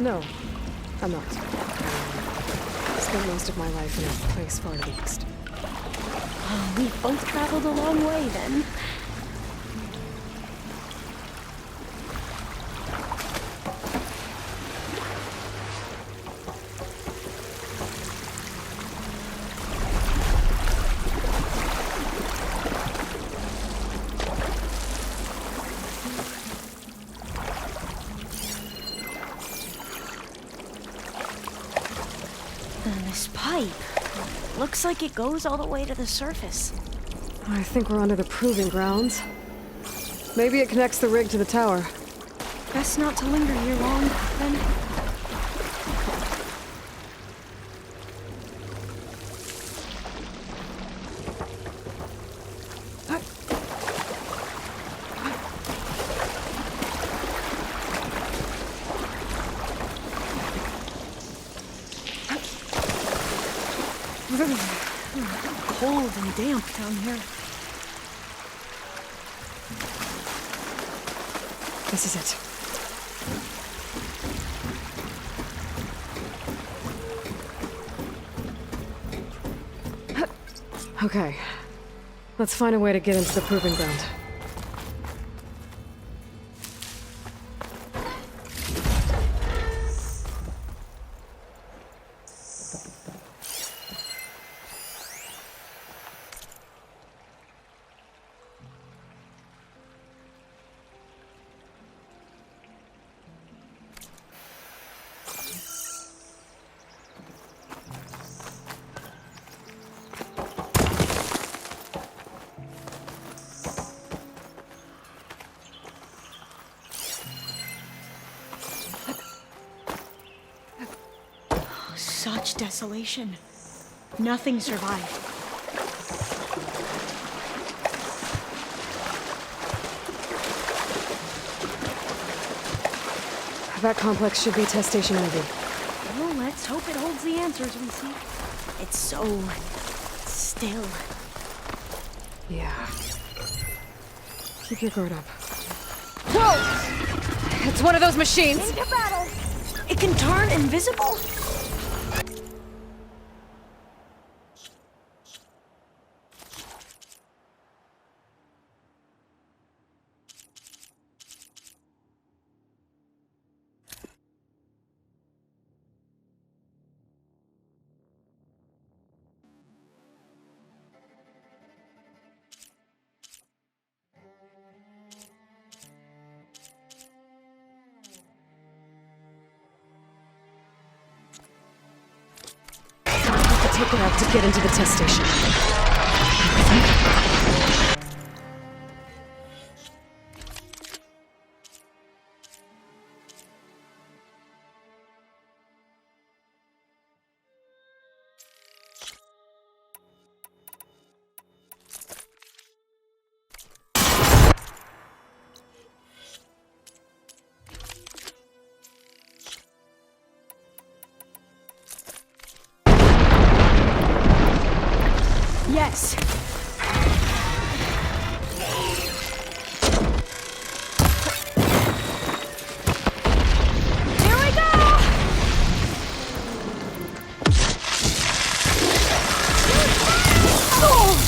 No, I'm not. I spent most of my life in a place far to the east. Oh, we've both traveled a long way then. This pipe. Looks like it goes all the way to the surface. I think we're under the proving grounds. Maybe it connects the rig to the tower. Best not to linger here long, then. Cold and damp down here. This is it. Okay. Let's find a way to get into the proving ground. Such desolation. Nothing survived. That complex should be test station Ivy. Well, let's hope it holds the answers we see. It's so still. Yeah. Keep your guard up. Whoa! It's one of those machines! Into battle! It can turn invisible? Take it out to get into the test station. Yes. Here we go! Oh!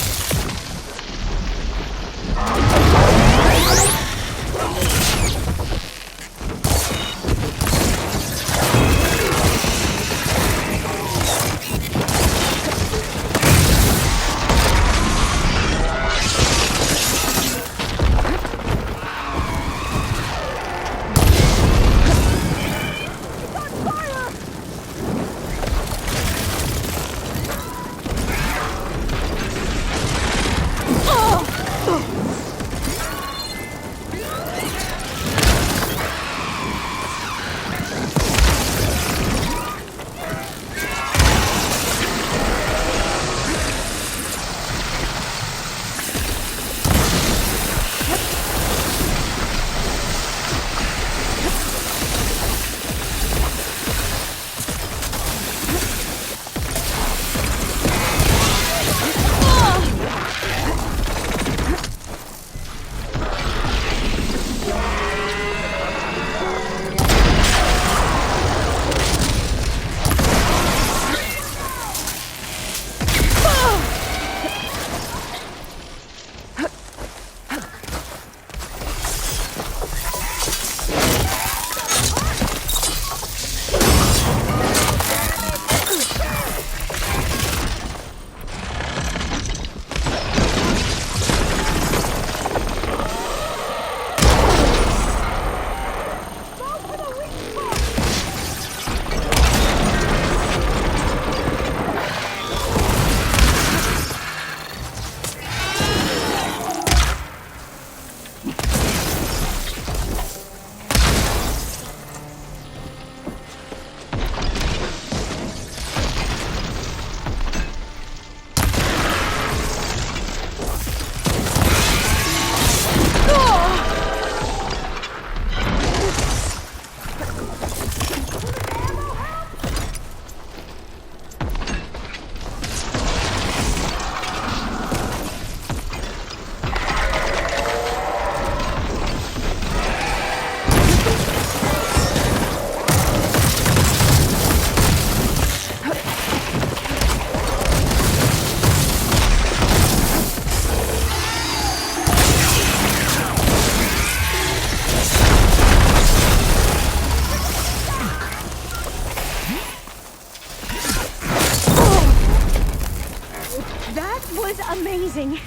amazing.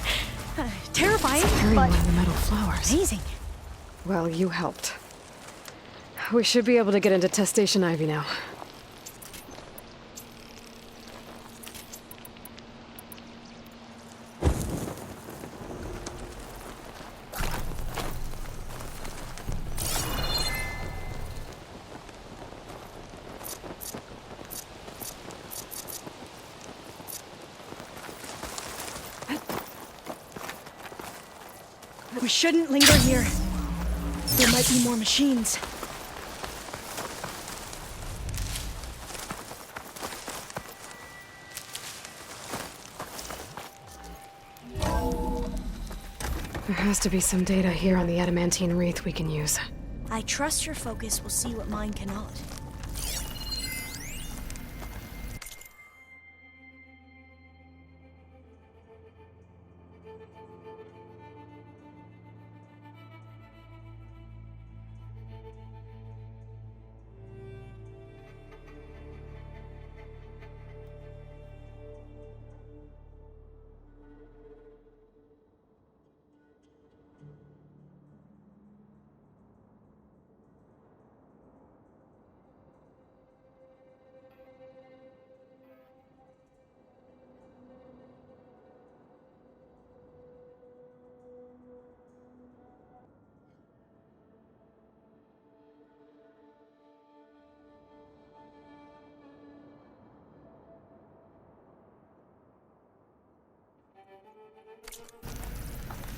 Terrifying, Carrying but one of the metal flowers. amazing. Well, you helped. We should be able to get into Test Station Ivy now. We shouldn't linger here. There might be more machines. There has to be some data here on the adamantine wreath we can use. I trust your focus will see what mine cannot.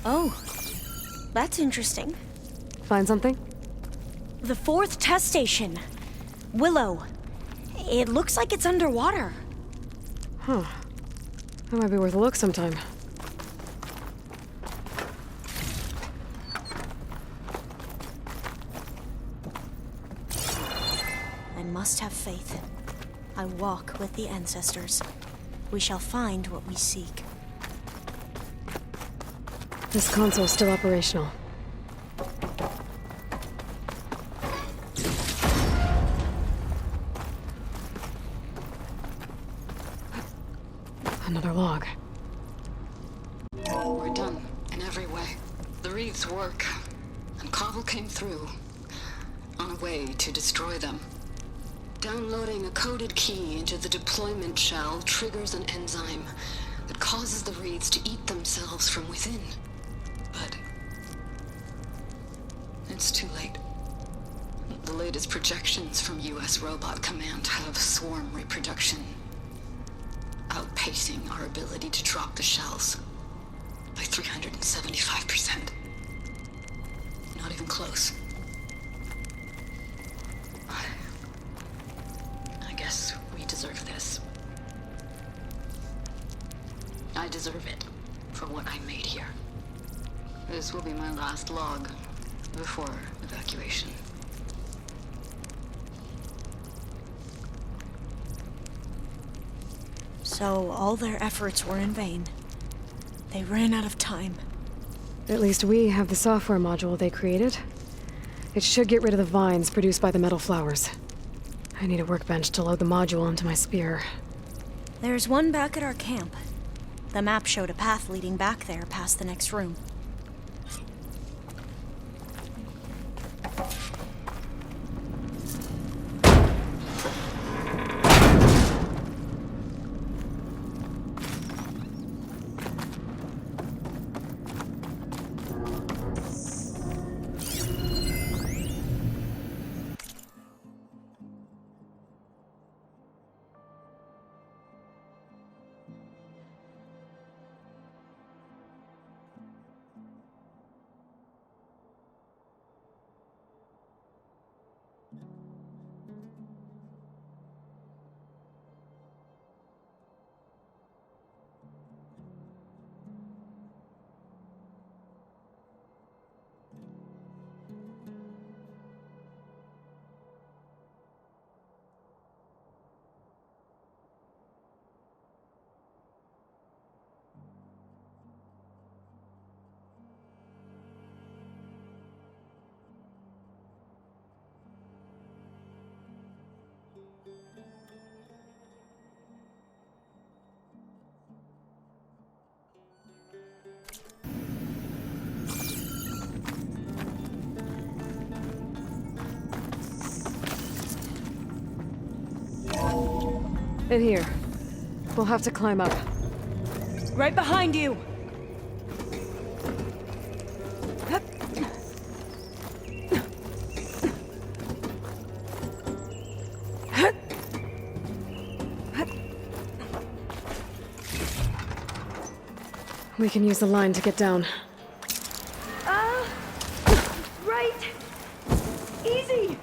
Oh, that's interesting. Find something? The 4th test station. Willow. It looks like it's underwater. Huh. That might be worth a look sometime. I must have faith. I walk with the ancestors. We shall find what we seek. This console's still operational. Another log. We're done in every way. The wreaths work, and Cobble came through on a way to destroy them. Downloading a coded key into the deployment shell triggers an enzyme that causes the wreaths to eat themselves from within. But it's too late. The latest projections from US Robot Command have swarm reproduction outpacing our ability to drop the shells by 375%. Not even close. I guess we deserve this. I deserve it for what I made here. This will be my last log before evacuation. So all their efforts were in vain. They ran out of time. At least we have the software module they created. It should get rid of the vines produced by the metal flowers. I need a workbench to load the module into my spear. There's one back at our camp. The map showed a path leading back there past the next room. In here. We'll have to climb up. Right behind you! We can use the line to get down. Right! Easy!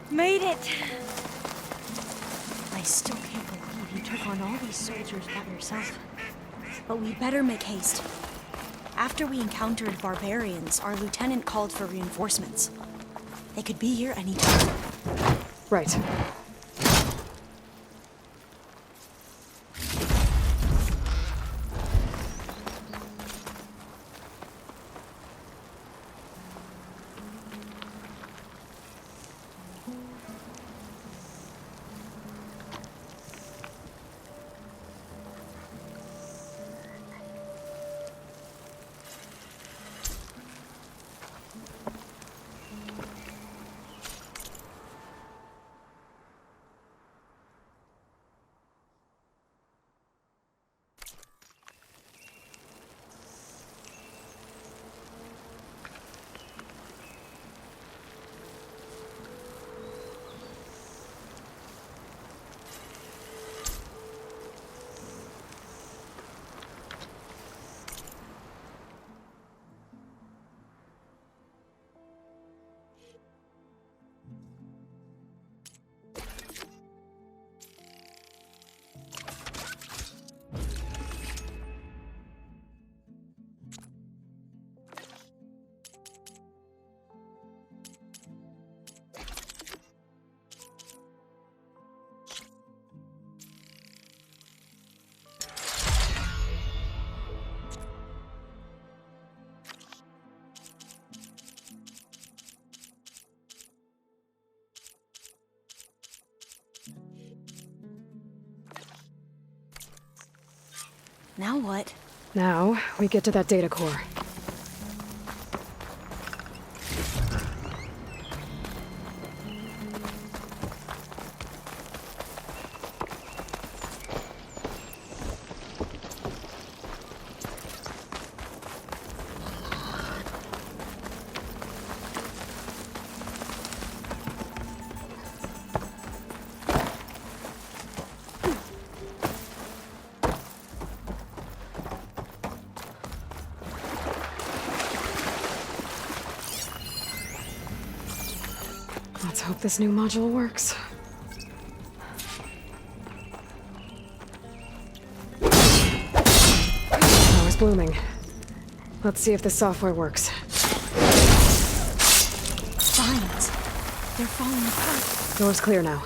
Made it! I still can't believe you took on all these soldiers by yourself. But we better make haste. After we encountered barbarians, our lieutenant called for reinforcements. They could be here anytime. Right. Now what? Now, we get to that data core. Let's hope this new module works. Power's blooming. Let's see if the software works. Vines. They're falling apart. Door's clear now.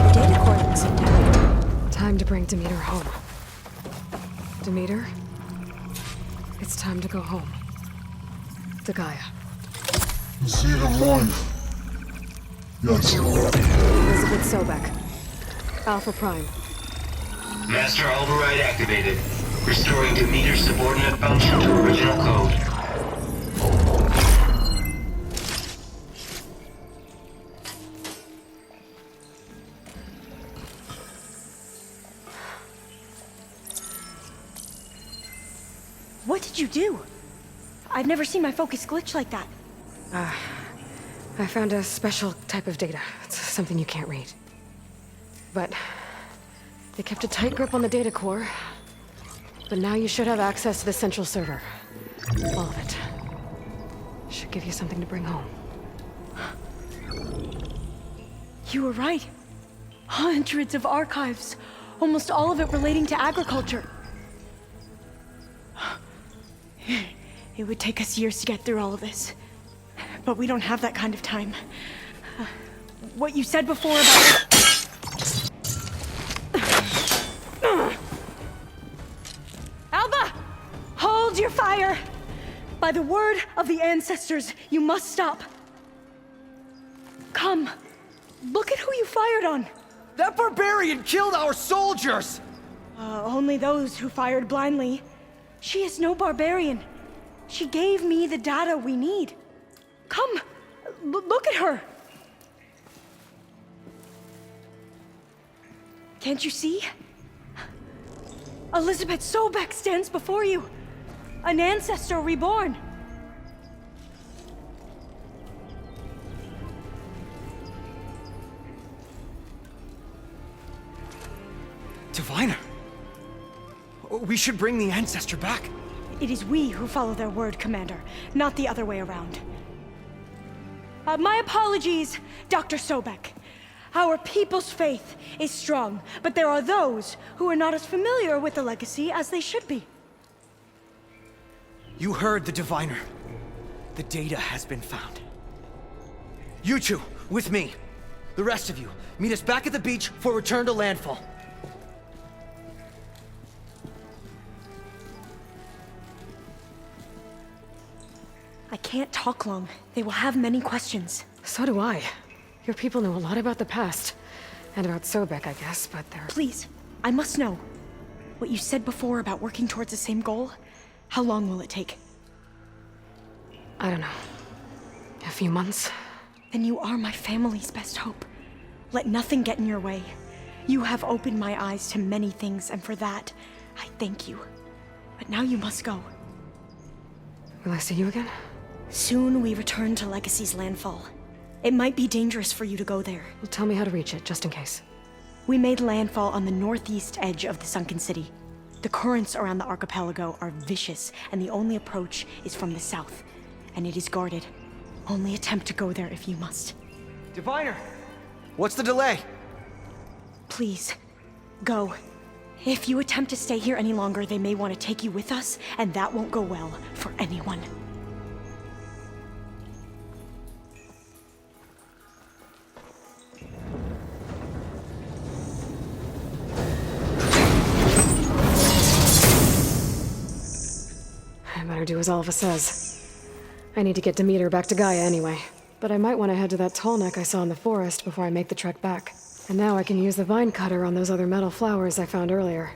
The data core looks intact. Time to bring Demeter home. Demeter? It's time to go home. To Gaia. See the line. Yes. Elizabeth Sobek. Alpha Prime. Master override activated. Restoring Demeter's subordinate function to original code. What did you do? I've never seen my focus glitch like that. I found a special type of data. It's something you can't read. But they kept a tight grip on the data core. But now you should have access to the central server. All of it. Should give you something to bring home. You were right. Hundreds of archives. Almost all of it relating to agriculture. It would take us years to get through all of this. But we don't have that kind of time. What you said before about... Alba! Hold your fire! By the word of the ancestors, you must stop. Come. Look at who you fired on. That barbarian killed our soldiers! Only those who fired blindly. She is no barbarian. She gave me the data we need. Come, look at her. Can't you see? Elizabeth Sobek stands before you. An ancestor reborn. Diviner! We should bring the ancestor back. It is we who follow their word, Commander, not the other way around. My apologies, Dr. Sobek. Our people's faith is strong, but there are those who are not as familiar with the legacy as they should be. You heard the diviner. The data has been found. You two, with me. The rest of you, meet us back at the beach for return to landfall. I can't talk long. They will have many questions. So do I. Your people know a lot about the past. And about Sobek, I guess, but they're... Please, I must know. What you said before about working towards the same goal, how long will it take? I don't know. A few months? Then you are my family's best hope. Let nothing get in your way. You have opened my eyes to many things, and for that, I thank you. But now you must go. Will I see you again? Soon we return to Legacy's landfall. It might be dangerous for you to go there. Well, tell me how to reach it, just in case. We made landfall on the northeast edge of the sunken city. The currents around the archipelago are vicious, and the only approach is from the south. And it is guarded. Only attempt to go there if you must. Diviner! What's the delay? Please, go. If you attempt to stay here any longer, they may want to take you with us, and that won't go well for anyone. I better do as Alva says. I need to get Demeter back to Gaia anyway. But I might want to head to that tall neck I saw in the forest before I make the trek back. And now I can use the vine cutter on those other metal flowers I found earlier.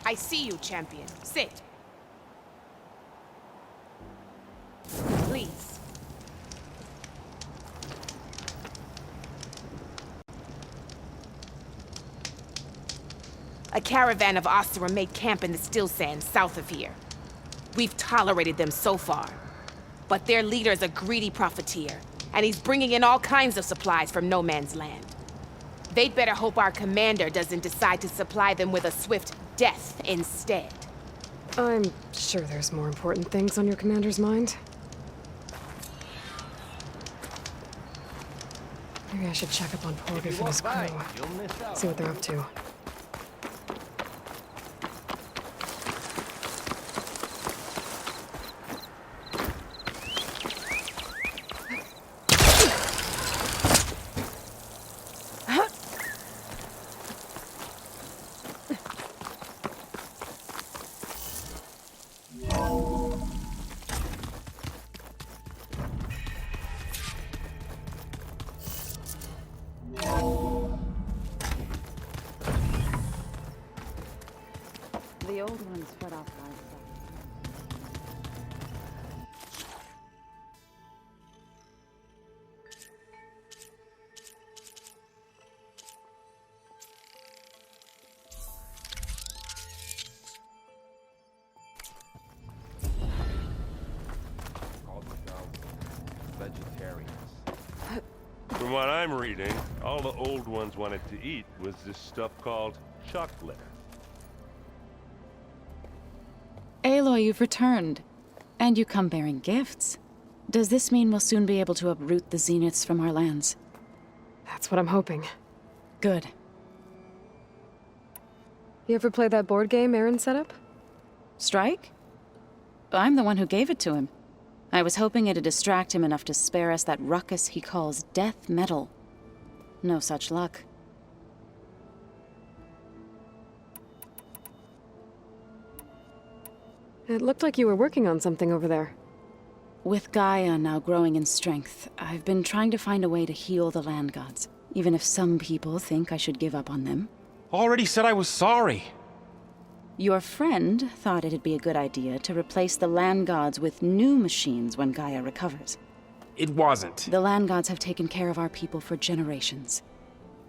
I see you, champion. Sit. Please. A caravan of Oseram made camp in the still sands south of here. We've tolerated them so far. But their leader's a greedy profiteer, and he's bringing in all kinds of supplies from no man's land. They'd better hope our commander doesn't decide to supply them with a swift death instead. I'm sure there's more important things on your commander's mind. Maybe I should check up on Porgif and his crew. See what they're up to. old ones fed off livestock. From what I'm reading, all the old ones wanted to eat was this stuff called chocolate. Aloy, you've returned. And you come bearing gifts. Does this mean we'll soon be able to uproot the Zeniths from our lands? That's what I'm hoping. Good. You ever play that board game Aaron set up? Strike? I'm the one who gave it to him. I was hoping it'd distract him enough to spare us that ruckus he calls death metal. No such luck. It looked like you were working on something over there. With Gaia now growing in strength, I've been trying to find a way to heal the land gods, even if some people think I should give up on them. Already said I was sorry. Your friend thought it'd be a good idea to replace the land gods with new machines when Gaia recovers. It wasn't. The land gods have taken care of our people for generations.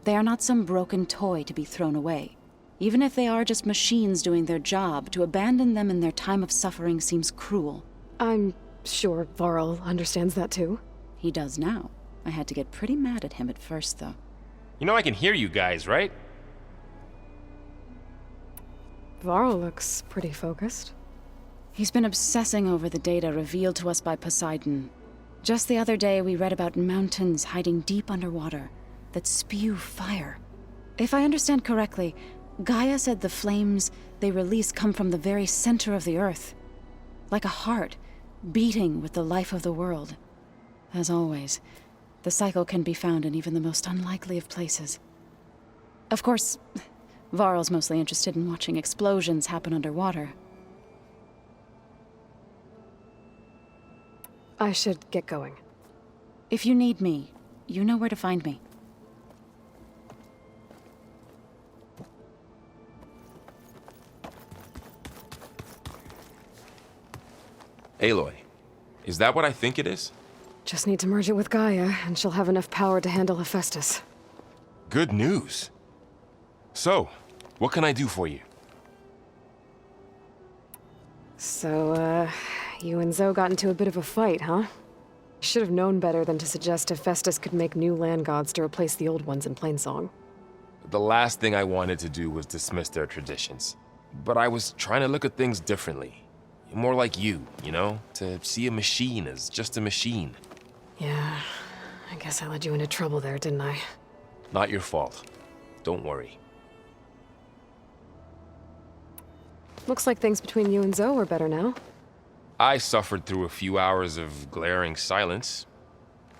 They are not some broken toy to be thrown away. Even if they are just machines doing their job, to abandon them in their time of suffering seems cruel. I'm sure Varl understands that too. He does now. I had to get pretty mad at him at first, though. You know I can hear you guys, right? Varl looks pretty focused. He's been obsessing over the data revealed to us by Poseidon. Just the other day, we read about mountains hiding deep underwater that spew fire. If I understand correctly, Gaia said the flames they release come from the very center of the earth. Like a heart, beating with the life of the world. As always, the cycle can be found in even the most unlikely of places. Of course, Varl's mostly interested in watching explosions happen underwater. I should get going. If you need me, you know where to find me. Aloy, is that what I think it is? Just need to merge it with Gaia, and she'll have enough power to handle Hephaestus. Good news. So, what can I do for you? So, you and Zoe got into a bit of a fight, huh? Should have known better than to suggest Hephaestus could make new land gods to replace the old ones in Plainsong. The last thing I wanted to do was dismiss their traditions. But I was trying to look at things differently. More like you know? To see a machine as just a machine. Yeah, I guess I led you into trouble there, didn't I? Not your fault. Don't worry. Looks like things between you and Zoe are better now. I suffered through a few hours of glaring silence.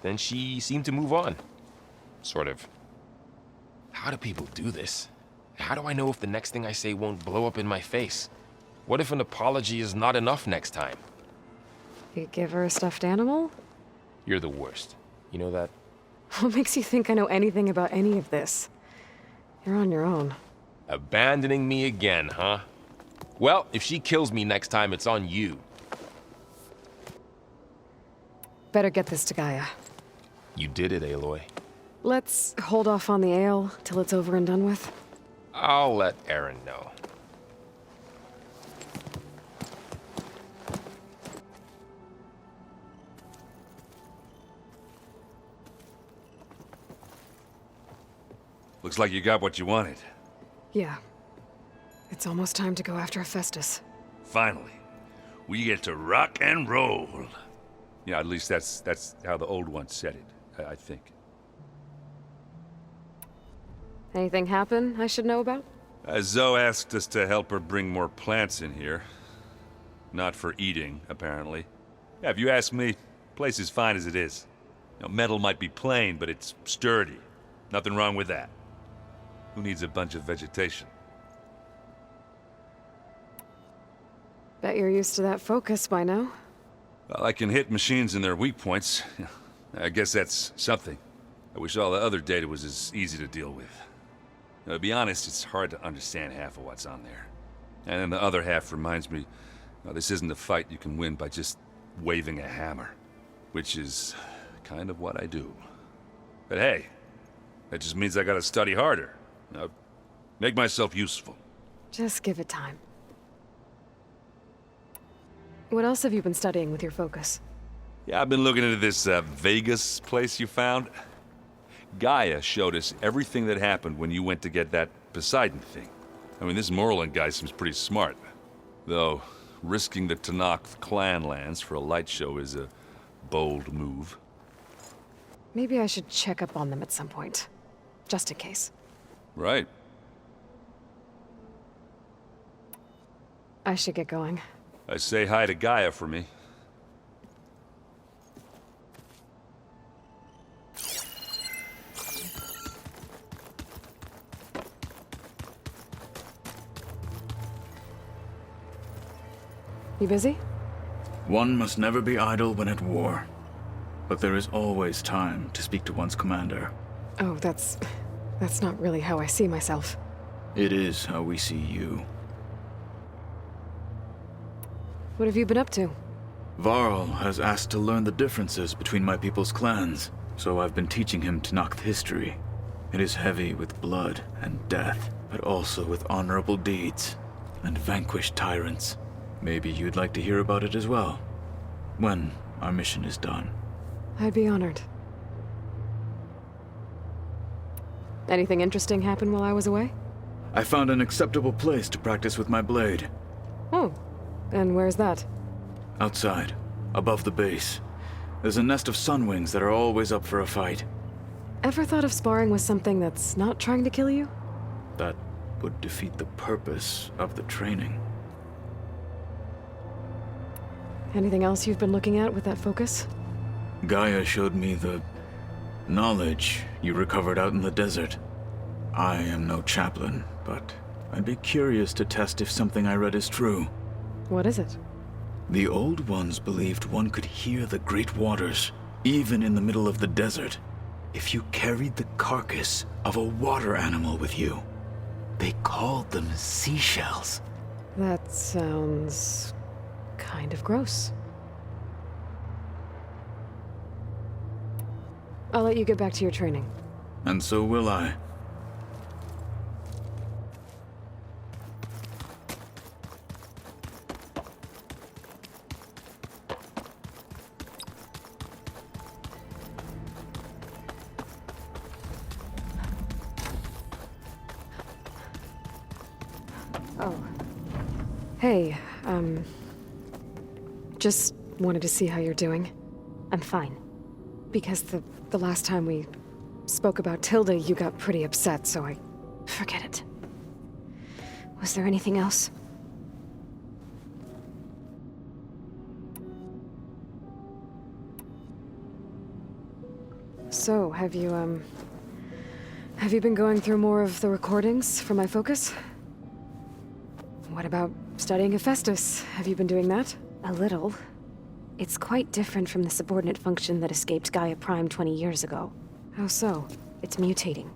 Then she seemed to move on. Sort of. How do people do this? How do I know if the next thing I say won't blow up in my face? What if an apology is not enough next time? You give her a stuffed animal? You're the worst. You know that? What makes you think I know anything about any of this? You're on your own. Abandoning me again, huh? Well, if she kills me next time, it's on you. Better get this to Gaia. You did it, Aloy. Let's hold off on the ale till it's over and done with. I'll let Aaron know. Looks like you got what you wanted. Yeah. It's almost time to go after Hephaestus. Finally. We get to rock and roll. Yeah, at least that's how the old one said it, I think. Anything happen I should know about? Zoe asked us to help her bring more plants in here. Not for eating, apparently. Yeah, if you ask me, the place is fine as it is. You know, metal might be plain, but it's sturdy. Nothing wrong with that. Who needs a bunch of vegetation? Bet you're used to that focus by now. Well, I can hit machines in their weak points. I guess that's something. I wish all the other data was as easy to deal with. To be honest, it's hard to understand half of what's on there. And then the other half reminds me, this isn't a fight you can win by just waving a hammer. Which is kind of what I do. But hey, that just means I gotta study harder. Make myself useful. Just give it time. What else have you been studying with your focus? Yeah, I've been looking into this Vegas place you found. Gaia showed us everything that happened when you went to get that Poseidon thing. I mean, this Morlund guy seems pretty smart. Though, risking the Tenakth clan lands for a light show is a bold move. Maybe I should check up on them at some point. Just in case. Right. I should get going. Say hi to Gaia for me. You busy? One must never be idle when at war. But there is always time to speak to one's commander. Oh, that's not really how I see myself. It is how we see you. What have you been up to? Varl has asked to learn the differences between my people's clans, so I've been teaching him Tenakth history. It is heavy with blood and death, but also with honorable deeds and vanquished tyrants. Maybe you'd like to hear about it as well, when our mission is done. I'd be honored. Anything interesting happen while I was away? I found an acceptable place to practice with my blade. Oh, and where's that? Outside, above the base. There's a nest of sunwings that are always up for a fight. Ever thought of sparring with something that's not trying to kill you? That would defeat the purpose of the training. Anything else you've been looking at with that focus? Gaia showed me the knowledge you recovered out in the desert. I am no chaplain, but I'd be curious to test if something I read is true. What is it? The Old Ones believed one could hear the great waters, even in the middle of the desert, if you carried the carcass of a water animal with you. They called them seashells. That sounds kind of gross. I'll let you get back to your training. And so will I. Oh. Hey, just wanted to see how you're doing. I'm fine. Because the last time we spoke about Tilda, you got pretty upset, so I... Forget it. Was there anything else? So, have you been going through more of the recordings for my focus? What about studying Hephaestus? Have you been doing that? A little. It's quite different from the subordinate function that escaped Gaia Prime 20 years ago. How so? It's mutating.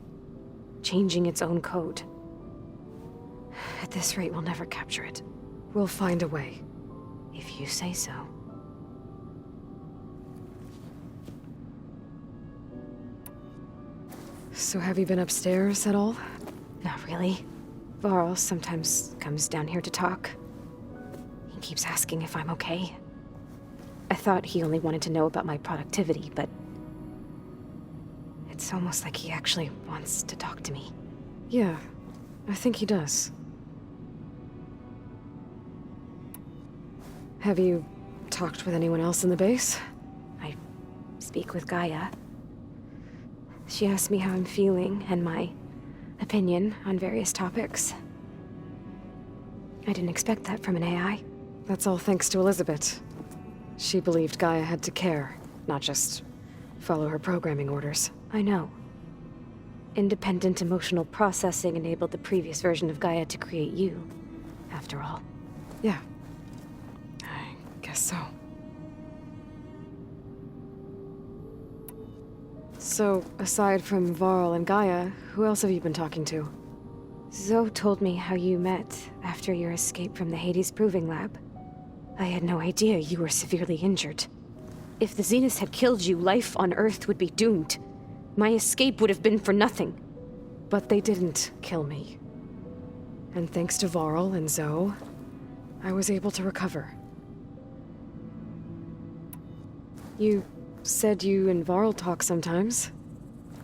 Changing its own code. At this rate, we'll never capture it. We'll find a way. If you say so. So have you been upstairs at all? Not really. Varl sometimes comes down here to talk. He keeps asking if I'm okay. I thought he only wanted to know about my productivity, but... it's almost like he actually wants to talk to me. Yeah, I think he does. Have you talked with anyone else in the base? I speak with Gaia. She asked me how I'm feeling and my opinion on various topics. I didn't expect that from an AI. That's all thanks to Elizabeth. She believed Gaia had to care, not just follow her programming orders. I know. Independent emotional processing enabled the previous version of Gaia to create you, after all. Yeah. I guess so. So, aside from Varl and Gaia, who else have you been talking to? Zoe told me how you met after your escape from the Hades Proving Lab. I had no idea you were severely injured. If the Zeniths had killed you, life on Earth would be doomed. My escape would have been for nothing. But they didn't kill me. And thanks to Varl and Zoe, I was able to recover. You said you and Varl talk sometimes.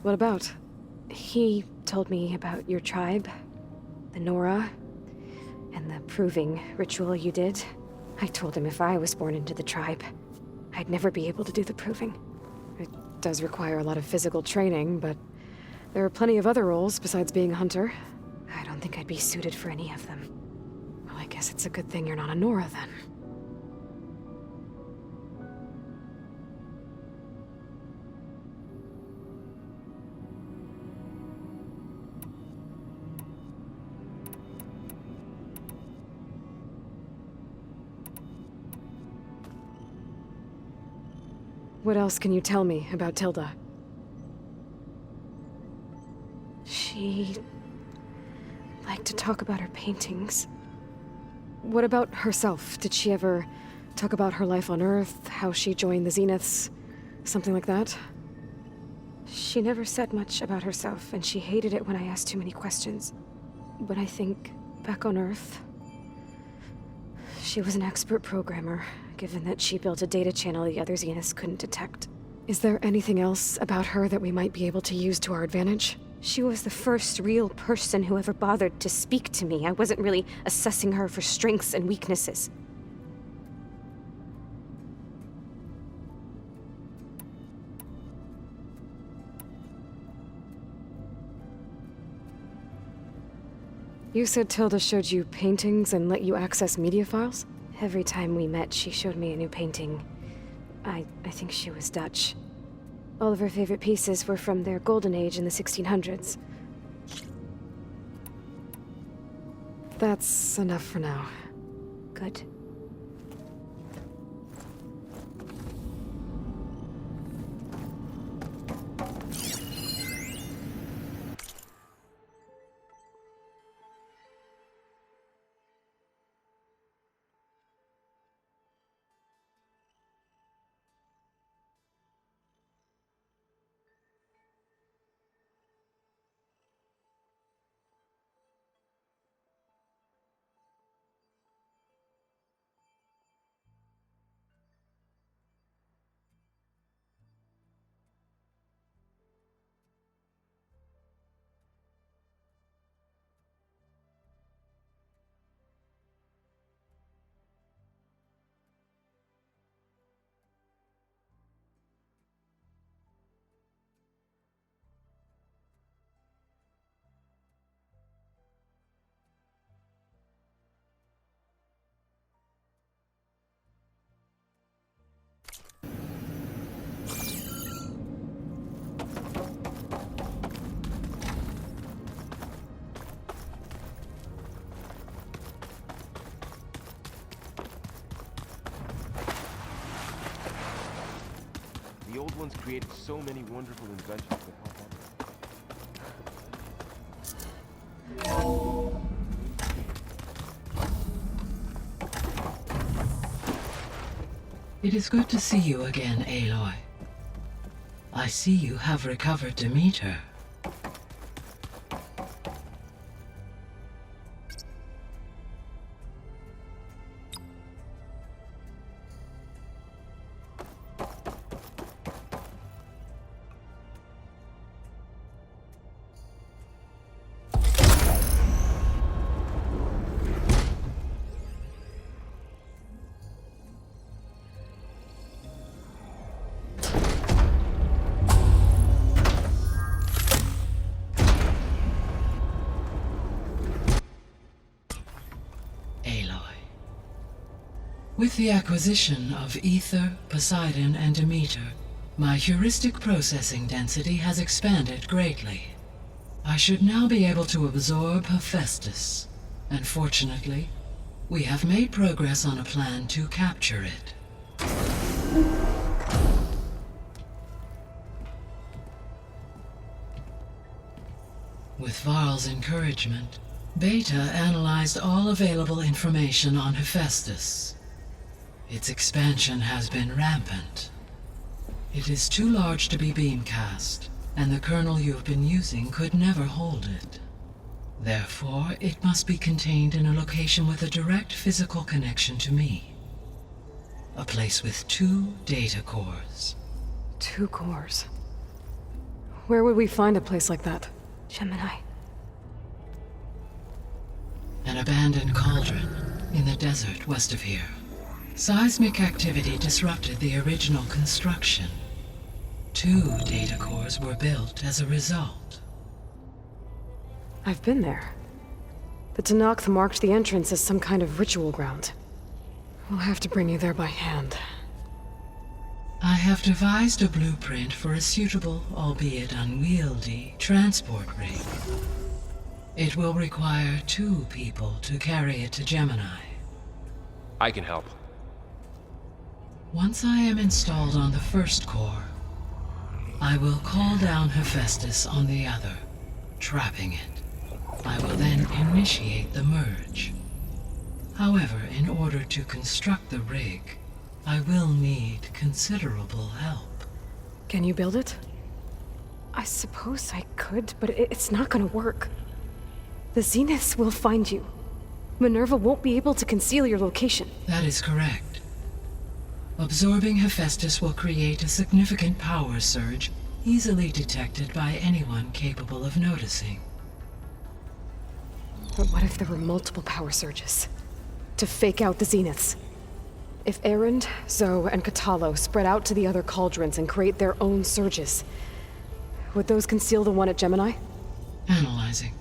What about? He told me about your tribe, the Nora, and the proving ritual you did. I told him if I was born into the tribe, I'd never be able to do the proving. It does require a lot of physical training, but there are plenty of other roles besides being a hunter. I don't think I'd be suited for any of them. Well, I guess it's a good thing you're not a Nora, then. What else can you tell me about Tilda? She liked to talk about her paintings. What about herself? Did she ever talk about her life on Earth, how she joined the Zeniths, something like that? She never said much about herself, and she hated it when I asked too many questions. But I think, back on Earth, she was an expert programmer, given that she built a data channel the other Zeniths couldn't detect. Is there anything else about her that we might be able to use to our advantage? She was the first real person who ever bothered to speak to me. I wasn't really assessing her for strengths and weaknesses. You said Tilda showed you paintings and let you access media files? Every time we met, she showed me a new painting. I think she was Dutch. All of her favorite pieces were from their golden age in the 1600s. That's enough for now. Good. The old ones created so many wonderful inventions that help others. It is good to see you again, Aloy. I see you have recovered Demeter. With the acquisition of Ether, Poseidon, and Demeter, my heuristic processing density has expanded greatly. I should now be able to absorb Hephaestus, and fortunately, we have made progress on a plan to capture it. With Varl's encouragement, Beta analyzed all available information on Hephaestus. Its expansion has been rampant. It is too large to be beamcast, and the kernel you've been using could never hold it. Therefore, it must be contained in a location with a direct physical connection to me. A place with 2 data cores. 2 cores? Where would we find a place like that? Gemini. An abandoned cauldron in the desert west of here. Seismic activity disrupted the original construction. 2 data cores were built as a result. I've been there. The Tenakth marked the entrance as some kind of ritual ground. We'll have to bring you there by hand. I have devised a blueprint for a suitable, albeit unwieldy, transport rig. It will require 2 people to carry it to Gemini. I can help. Once I am installed on the first core, I will call down Hephaestus on the other, trapping it. I will then initiate the merge. However, in order to construct the rig, I will need considerable help. Can you build it? I suppose I could, but it's not gonna work. The Zeniths will find you. Minerva won't be able to conceal your location. That is correct. Absorbing Hephaestus will create a significant power surge, easily detected by anyone capable of noticing. But what if there were multiple power surges? To fake out the Zeniths? If Erend, Zoe, and Katalo spread out to the other cauldrons and create their own surges, would those conceal the one at Gemini? Analyzing.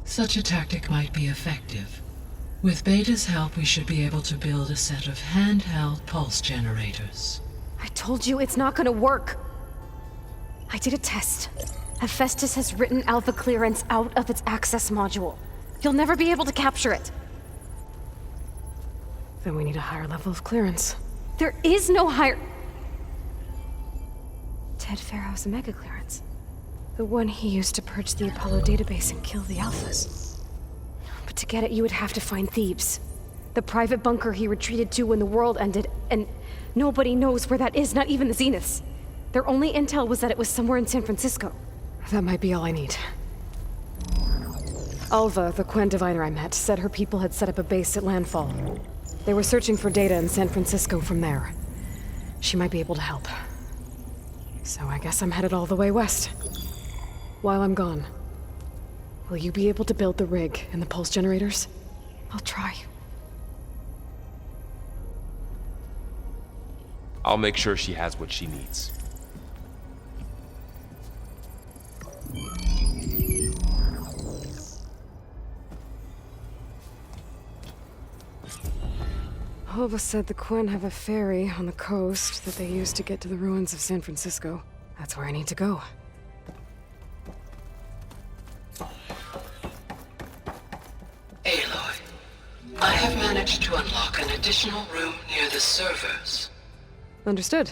Such a tactic might be effective. With Beta's help, we should be able to build a set of handheld pulse generators. I told you it's not gonna work. I did a test. Hephaestus has written Alpha clearance out of its access module. You'll never be able to capture it. Then we need a higher level of clearance. There is no higher... Ted Pharaoh's Omega clearance. The one he used to purge the Apollo database and kill the Alphas. But to get it, you would have to find Thebes. The private bunker he retreated to when the world ended, and nobody knows where that is, not even the Zeniths. Their only intel was that it was somewhere in San Francisco. That might be all I need. Alva, the Quen diviner I met, said her people had set up a base at landfall. They were searching for data in San Francisco from there. She might be able to help. So I guess I'm headed all the way west. While I'm gone, will you be able to build the rig and the pulse generators? I'll try. I'll make sure she has what she needs. Alva said the Quen have a ferry on the coast that they use to get to the ruins of San Francisco. That's where I need to go. Aloy, I have managed to unlock an additional room near the servers. Understood.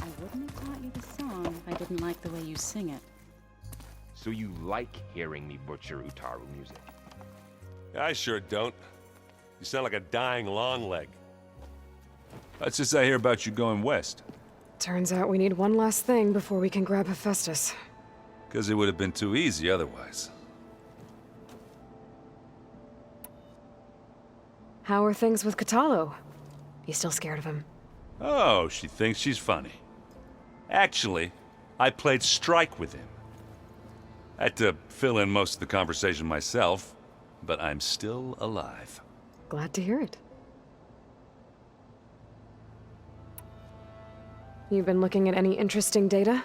I wouldn't have taught you the song if I didn't like the way you sing it. So you like hearing me butcher Utaru music? I sure don't. You sound like a dying longleg. That's just I hear about you going west. Turns out we need one last thing before we can grab Hephaestus. Because it would have been too easy otherwise. How are things with Katalo? You still scared of him? Oh, she thinks she's funny. Actually, I played strike with him. I had to fill in most of the conversation myself, but I'm still alive. Glad to hear it. You've been looking at any interesting data?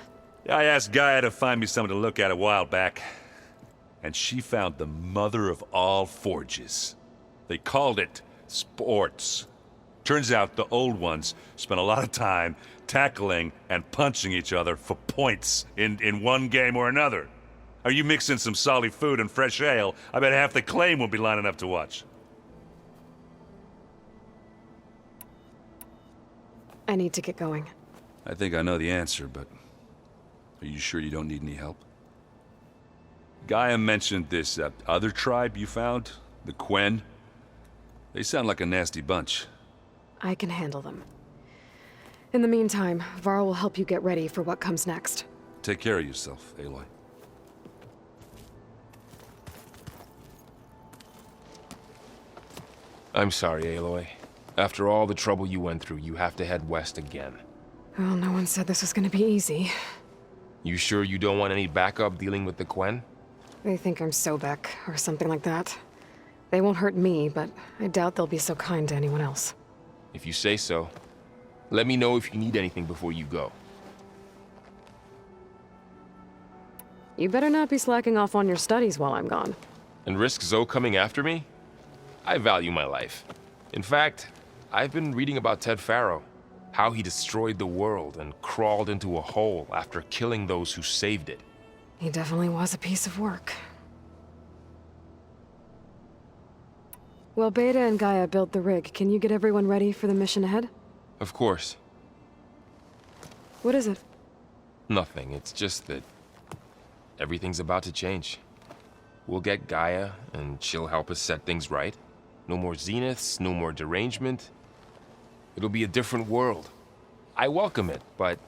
I asked Gaia to find me something to look at a while back, and she found the mother of all forges. They called it sports. Turns out the old ones spent a lot of time tackling and punching each other for points in one game or another. Are you mixing some solid food and fresh ale? I bet half the claim will be lining up to watch. I need to get going. I think I know the answer, but are you sure you don't need any help? Gaia mentioned this other tribe you found, the Quen. They sound like a nasty bunch. I can handle them. In the meantime, Varl will help you get ready for what comes next. Take care of yourself, Aloy. I'm sorry, Aloy. After all the trouble you went through, you have to head west again. Well, no one said this was gonna be easy. You sure you don't want any backup dealing with the Quen? They think I'm Sobek, or something like that. They won't hurt me, but I doubt they'll be so kind to anyone else. If you say so. Let me know if you need anything before you go. You better not be slacking off on your studies while I'm gone. And risk Zoe coming after me? I value my life. In fact, I've been reading about Ted Faro. How he destroyed the world and crawled into a hole after killing those who saved it. He definitely was a piece of work. Well, Beta and Gaia built the rig. Can you get everyone ready for the mission ahead? Of course. What is it? Nothing. It's just that everything's about to change. We'll get Gaia, and she'll help us set things right. No more zeniths, no more derangement. It'll be a different world. I welcome it, but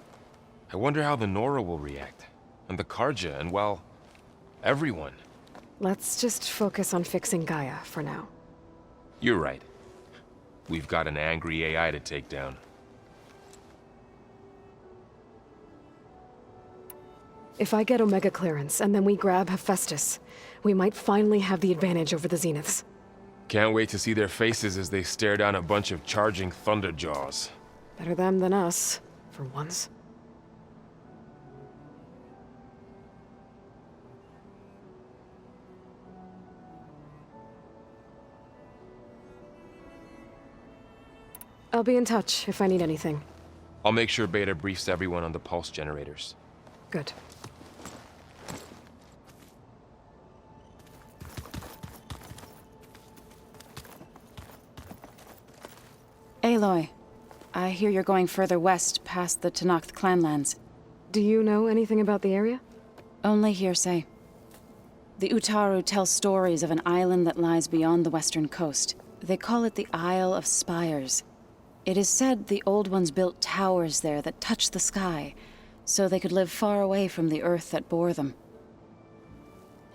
I wonder how the Nora will react. And the Karja, and well, everyone. Let's just focus on fixing Gaia for now. You're right. We've got an angry AI to take down. If I get Omega clearance, and then we grab Hephaestus, we might finally have the advantage over the Zeniths. Can't wait to see their faces as they stare down a bunch of charging Thunderjaws. Better them than us, for once. I'll be in touch if I need anything. I'll make sure Beta briefs everyone on the pulse generators. Good. Aloy, I hear you're going further west past the Tenakth clanlands. Do you know anything about the area? Only hearsay. The Utaru tell stories of an island that lies beyond the western coast. They call it the Isle of Spires. It is said the Old Ones built towers there that touch the sky, so they could live far away from the earth that bore them.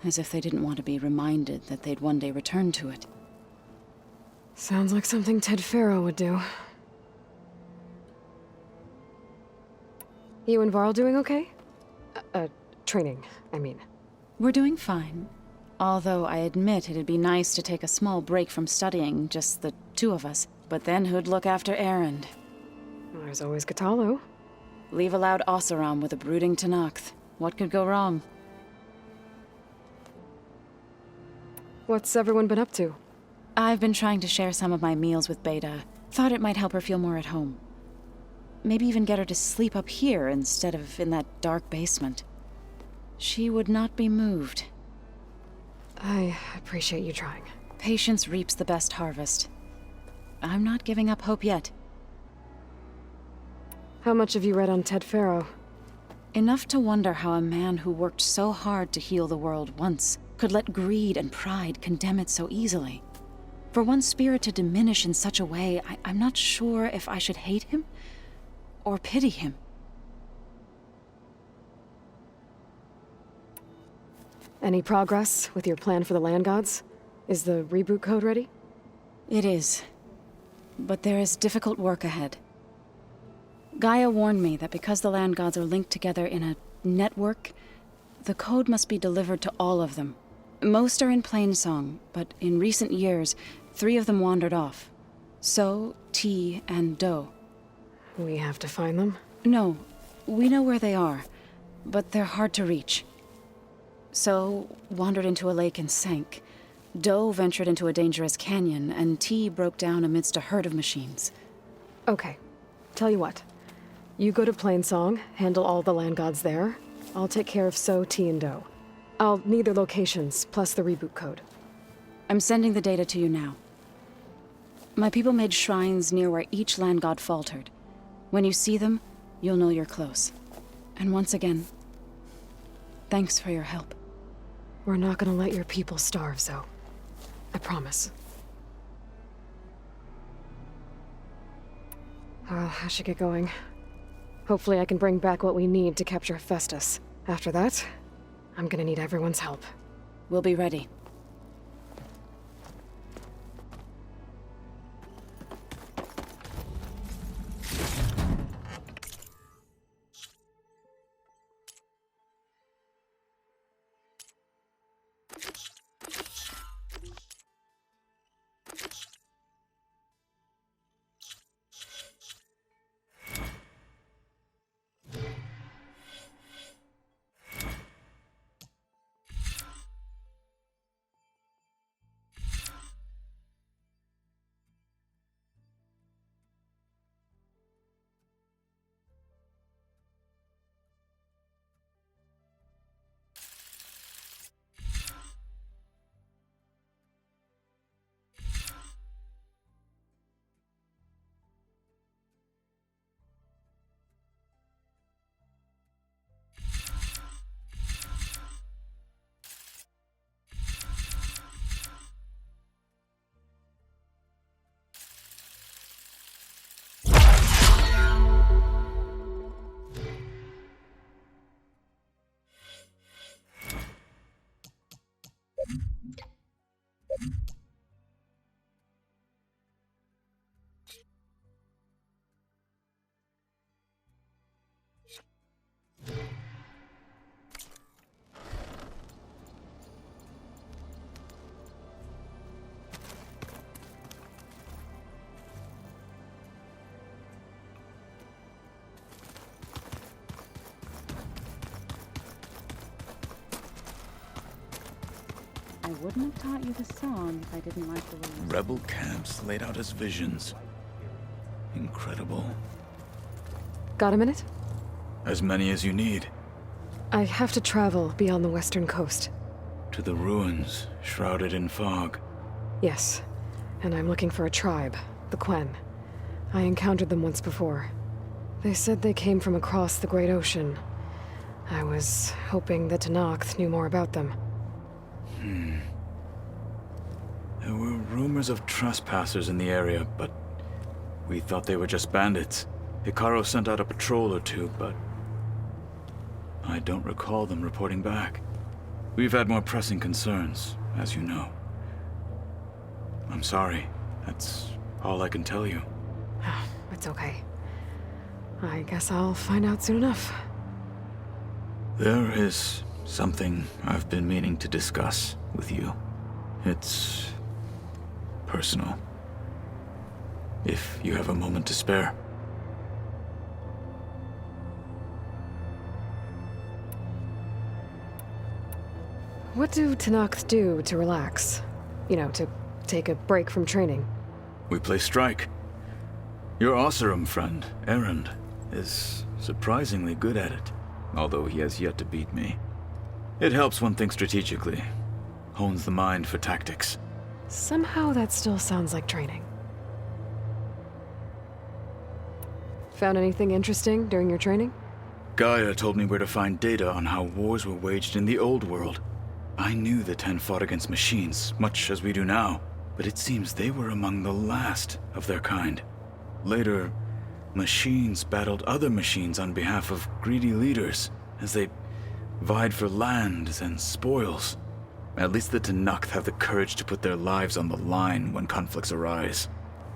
As if they didn't want to be reminded that they'd one day return to it. Sounds like something Ted Faro would do. You and Varl doing okay? Training, I mean. We're doing fine. Although I admit it'd be nice to take a small break from studying, just the two of us. But then who'd look after Erend? There's always Kotallo. Leave a loud Oseram with a brooding Tenakth. What could go wrong? What's everyone been up to? I've been trying to share some of my meals with Beta. Thought it might help her feel more at home. Maybe even get her to sleep up here instead of in that dark basement. She would not be moved. I appreciate you trying. Patience reaps the best harvest. I'm not giving up hope yet. How much have you read on Ted Faro? Enough to wonder how a man who worked so hard to heal the world once could let greed and pride condemn it so easily. For one spirit to diminish in such a way, I'm not sure if I should hate him or pity him. Any progress with your plan for the Land Gods? Is the reboot code ready? It is. But there is difficult work ahead. Gaia warned me that because the Land Gods are linked together in a network, the code must be delivered to all of them. Most are in Plainsong, but in recent years, 3 of them wandered off. So, T, and Do. We have to find them? No, we know where they are, but they're hard to reach. So, wandered into a lake and sank. Do ventured into a dangerous canyon, and T broke down amidst a herd of machines. Okay. Tell you what. You go to Plainsong, handle all the Land Gods there. I'll take care of So, T, and Do. I'll need their locations, plus the reboot code. I'm sending the data to you now. My people made shrines near where each Land God faltered. When you see them, you'll know you're close. And once again, thanks for your help. We're not gonna let your people starve, Zoe. I promise. Well, I should get going. Hopefully I can bring back what we need to capture Hephaestus. After that, I'm gonna need everyone's help. We'll be ready. I wouldn't have taught you the song if I didn't like the words. Rebel camps laid out as visions. Incredible. Got a minute? As many as you need. I have to travel beyond the western coast. To the ruins, shrouded in fog. Yes, and I'm looking for a tribe, the Quen. I encountered them once before. They said they came from across the Great Ocean. I was hoping that Tenakth knew more about them. There were rumors of trespassers in the area, but we thought they were just bandits. Hekarro sent out a patrol or two, but I don't recall them reporting back. We've had more pressing concerns, as you know. I'm sorry. That's all I can tell you. It's okay. I guess I'll find out soon enough. There is something I've been meaning to discuss with you. It's personal. If you have a moment to spare. What do Tenakth do to relax? You know, to take a break from training? We play strike. Your Oseram friend, Erend, is surprisingly good at it, although he has yet to beat me. It helps one think strategically, hones the mind for tactics. Somehow that still sounds like training. Found anything interesting during your training? Gaia told me where to find data on how wars were waged in the old world. I knew the Ten fought against machines, much as we do now, but it seems they were among the last of their kind. Later, machines battled other machines on behalf of greedy leaders, as they vied for lands and spoils. At least the Tenakth have the courage to put their lives on the line when conflicts arise.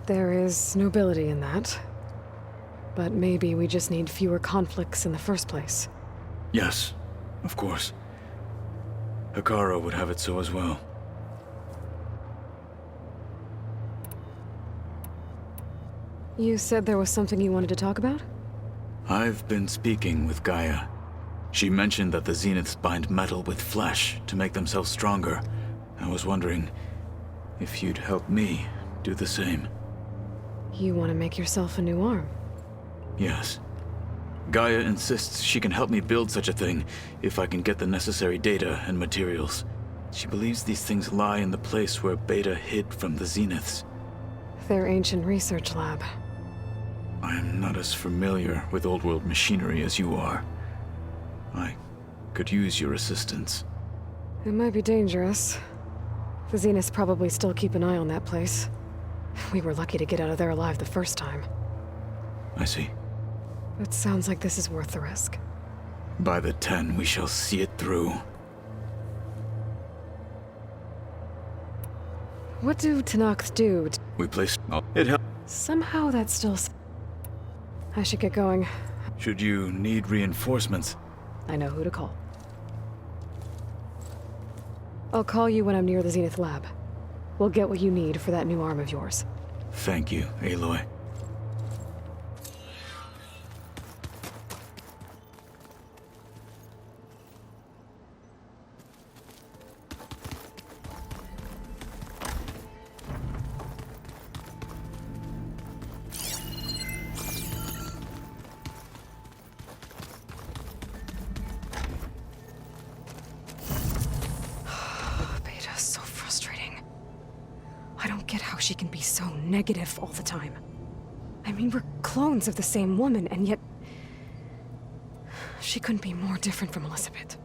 There is nobility in that. But maybe we just need fewer conflicts in the first place. Yes, of course. Hekarro would have it so as well. You said there was something you wanted to talk about? I've been speaking with Gaia. She mentioned that the Zeniths bind metal with flesh to make themselves stronger. I was wondering if you'd help me do the same. You want to make yourself a new arm? Yes. Gaia insists she can help me build such a thing if I can get the necessary data and materials. She believes these things lie in the place where Beta hid from the Zeniths. Their ancient research lab. I am not as familiar with old world machinery as you are. I could use your assistance. It might be dangerous. The Zeniths probably still keep an eye on that place. We were lucky to get out of there alive the first time. I see. It sounds like this is worth the risk. By the 10, we shall see it through. What do Tenakth do? We placed... It helped. Somehow that still... I should get going. Should you need reinforcements? I know who to call. I'll call you when I'm near the Zenith lab. We'll get what you need for that new arm of yours. Thank you, Aloy. Beta's so frustrating. I don't get how she can be so negative all the time. I mean, we're clones of the same woman, and yet... she couldn't be more different from Elizabeth.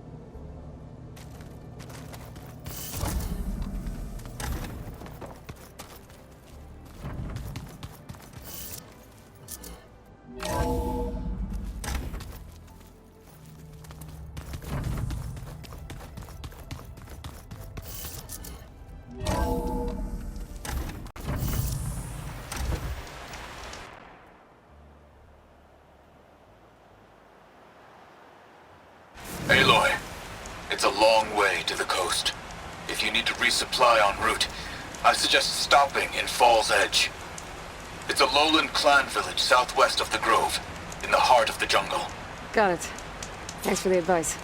Aloy, it's a long way to the coast. If you need to resupply en route, I suggest stopping in Fall's Edge. It's a lowland clan village southwest of the Grove, in the heart of the jungle. Got it. Thanks for the advice.